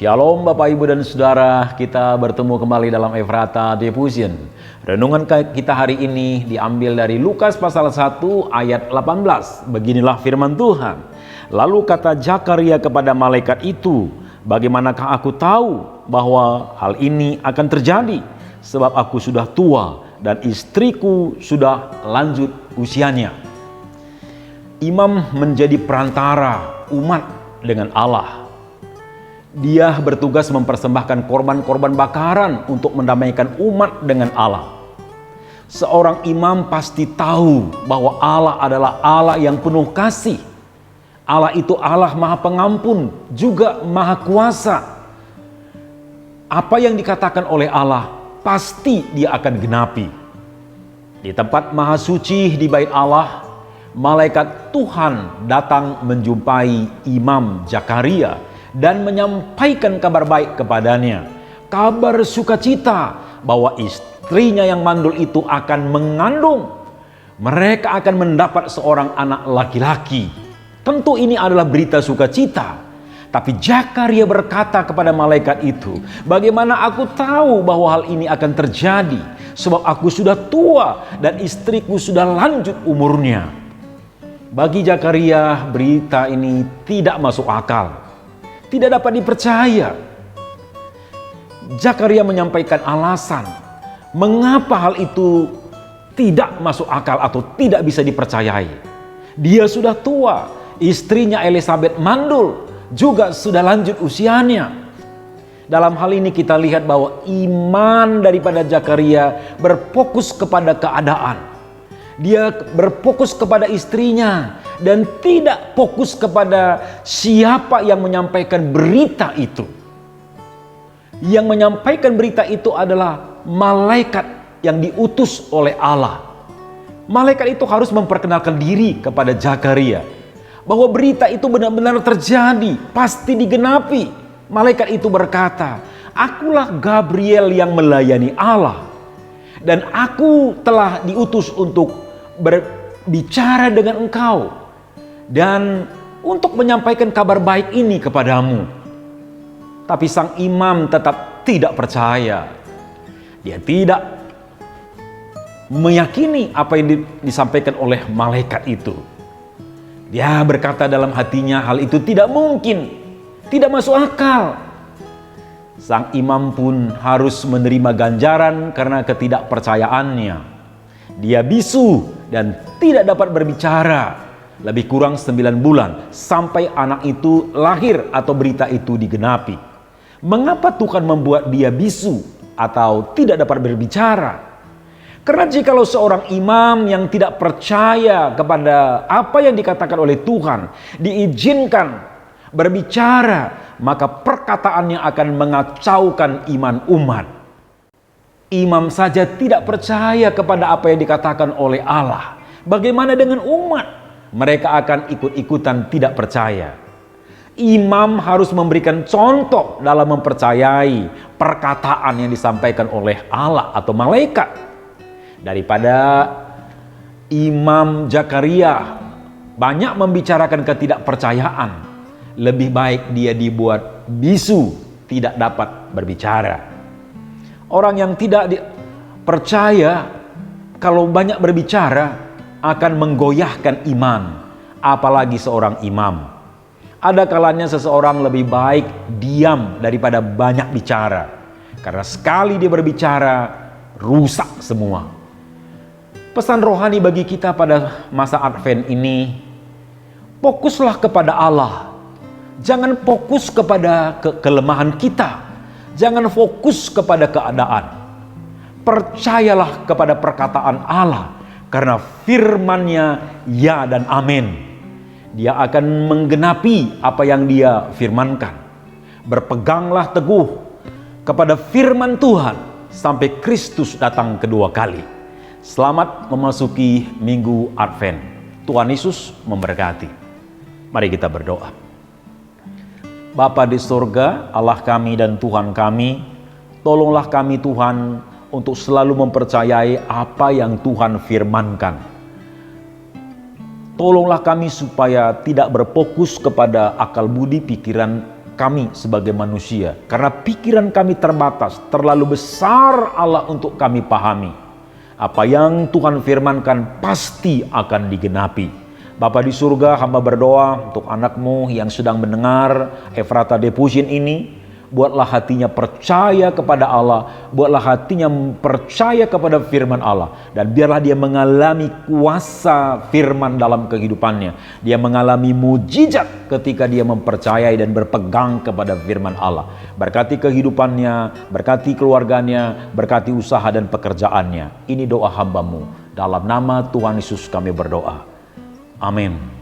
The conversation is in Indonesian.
Shalom Bapak Ibu dan Saudara, kita bertemu kembali dalam Efrata Devotion. Renungan kita hari ini diambil dari Lukas pasal 1 ayat 18. Beginilah firman Tuhan. Lalu kata Zakaria kepada malaikat itu, bagaimanakah aku tahu bahwa hal ini akan terjadi? Sebab aku sudah tua dan istriku sudah lanjut usianya. Imam menjadi perantara umat dengan Allah. Dia bertugas mempersembahkan korban-korban bakaran untuk mendamaikan umat dengan Allah. Seorang imam pasti tahu bahwa Allah adalah Allah yang penuh kasih. Allah itu Allah Maha Pengampun, juga Maha Kuasa. Apa yang dikatakan oleh Allah, pasti Dia akan genapi. Di tempat Maha Suci di Bait Allah, malaikat Tuhan datang menjumpai Imam Zakaria dan menyampaikan kabar baik kepadanya, kabar sukacita bahwa istrinya yang mandul itu akan mengandung. Mereka akan mendapat seorang anak laki-laki. Tentu ini adalah berita sukacita. Tapi Zakaria berkata kepada malaikat itu, bagaimana aku tahu bahwa hal ini akan terjadi? Sebab aku sudah tua dan istriku sudah lanjut umurnya. Bagi Zakaria, berita ini tidak masuk akal, tidak dapat dipercaya. Zakaria menyampaikan alasan mengapa hal itu tidak masuk akal atau tidak bisa dipercayai. Dia sudah tua, istrinya Elizabeth mandul, juga sudah lanjut usianya. Dalam hal ini kita lihat bahwa iman daripada Zakaria berfokus kepada keadaan. Dia berfokus kepada istrinya dan tidak fokus kepada siapa yang menyampaikan berita itu. Yang menyampaikan berita itu adalah malaikat yang diutus oleh Allah. Malaikat itu harus memperkenalkan diri kepada Zakaria bahwa berita itu benar-benar terjadi, pasti digenapi. Malaikat itu berkata, "Akulah Gabriel yang melayani Allah, dan aku telah diutus untuk berbicara dengan engkau dan untuk menyampaikan kabar baik ini kepadamu." Tapi sang imam tetap tidak percaya. Dia tidak meyakini apa yang disampaikan oleh malaikat itu. Dia berkata dalam hatinya, hal itu tidak mungkin, tidak masuk akal. Sang imam pun harus menerima ganjaran karena ketidakpercayaannya. Dia bisu dan tidak dapat berbicara lebih kurang 9 bulan sampai anak itu lahir atau berita itu digenapi. Mengapa Tuhan membuat dia bisu atau tidak dapat berbicara? Karena jikalau seorang imam yang tidak percaya kepada apa yang dikatakan oleh Tuhan diizinkan berbicara, maka perkataannya akan mengacaukan iman umat. Imam saja tidak percaya kepada apa yang dikatakan oleh Allah. Bagaimana dengan umat? Mereka akan ikut-ikutan tidak percaya. Imam harus memberikan contoh dalam mempercayai perkataan yang disampaikan oleh Allah atau malaikat. Daripada Imam Zakaria banyak membicarakan ketidakpercayaan, lebih baik dia dibuat bisu, tidak dapat berbicara. Orang yang tidak percaya kalau banyak berbicara akan menggoyahkan iman, apalagi seorang imam. Ada kalanya seseorang lebih baik diam daripada banyak bicara, karena sekali dia berbicara rusak semua. Pesan rohani bagi kita pada masa Advent ini, fokuslah kepada Allah. Jangan fokus kepada kelemahan kita. Jangan fokus kepada keadaan. Percayalah kepada perkataan Allah, karena firman-Nya ya dan amin. Dia akan menggenapi apa yang Dia firmankan. Berpeganglah teguh kepada firman Tuhan sampai Kristus datang kedua kali. Selamat memasuki Minggu Advent. Tuhan Yesus memberkati. Mari kita berdoa. Bapa di surga, Allah kami dan Tuhan kami, tolonglah kami Tuhan untuk selalu mempercayai apa yang Tuhan firmankan. Tolonglah kami supaya tidak berfokus kepada akal budi, pikiran kami sebagai manusia. Karena pikiran kami terbatas, terlalu besar Allah untuk kami pahami. Apa yang Tuhan firmankan pasti akan digenapi. Bapa di surga, hamba berdoa untuk anakmu yang sedang mendengar Efrata Devotion ini. Buatlah hatinya percaya kepada Allah, buatlah hatinya percaya kepada firman Allah. Dan biarlah dia mengalami kuasa firman dalam kehidupannya. Dia mengalami mujizat ketika dia mempercayai dan berpegang kepada firman Allah. Berkati kehidupannya, berkati keluarganya, berkati usaha dan pekerjaannya. Ini doa hambamu. Dalam nama Tuhan Yesus kami berdoa. Amin.